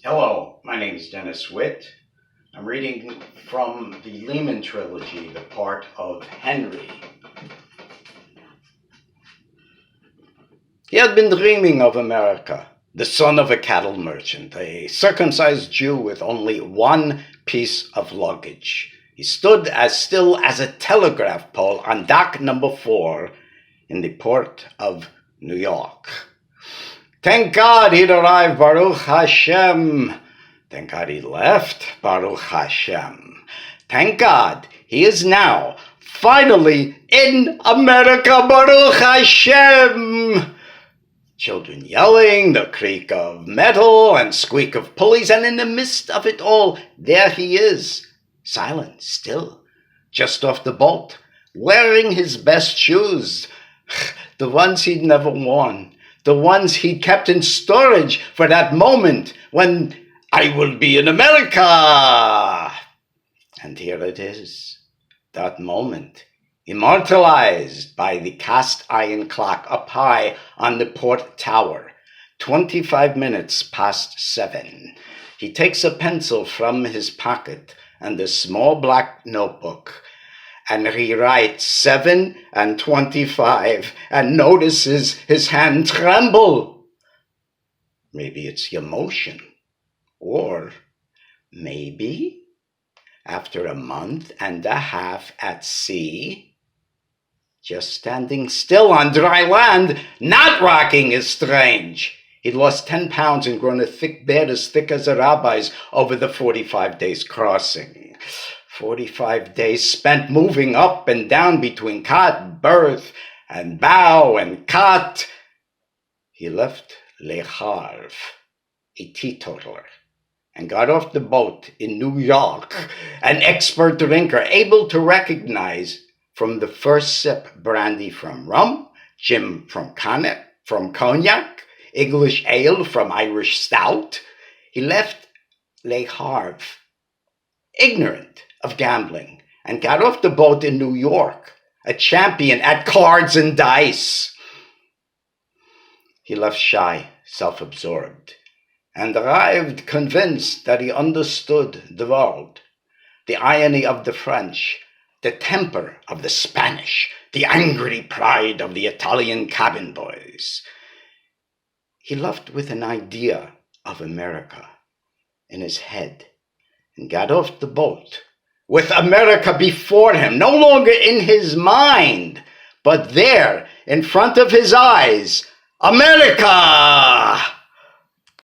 Hello, my name is Dennis Witt. I'm reading from the Lehman Trilogy, the part of Henry. He had been dreaming of America, the son of a cattle merchant, a circumcised Jew with only one piece of luggage. He stood as still as a telegraph pole on dock number 4 in the port of New York. Thank God he'd arrived, Baruch Hashem. Thank God he left, Baruch Hashem. Thank God he is now finally in America, Baruch Hashem. Children yelling, the creak of metal and squeak of pulleys, and in the midst of it all, there he is, silent, still, just off the boat, wearing his best shoes, the ones he'd never worn. The ones he kept in storage for that moment when I will be in America. And here it is, that moment, immortalized by the cast iron clock up high on the port tower, 25 minutes past 7. He takes a pencil from his pocket and a small black notebook, and he writes 7 and 25 and notices his hand tremble. Maybe it's emotion. Or maybe after a month and a half at sea, just standing still on dry land, not rocking is strange. He'd lost 10 pounds and grown a thick beard as thick as a rabbi's over the 45 days crossing. 45 days spent moving up and down between cot, berth, and bow and cot. He left Le Havre, a teetotaler, and got off the boat in New York, an expert drinker, able to recognize from the first sip brandy from rum, gin from cognac, English ale from Irish stout. He left Le Havre ignorant of gambling, and got off the boat in New York, a champion at cards and dice. He left shy, self-absorbed, and arrived convinced that he understood the world, the irony of the French, the temper of the Spanish, the angry pride of the Italian cabin boys. He left with an idea of America in his head, and got off the boat with America before him, no longer in his mind, but there in front of his eyes. America!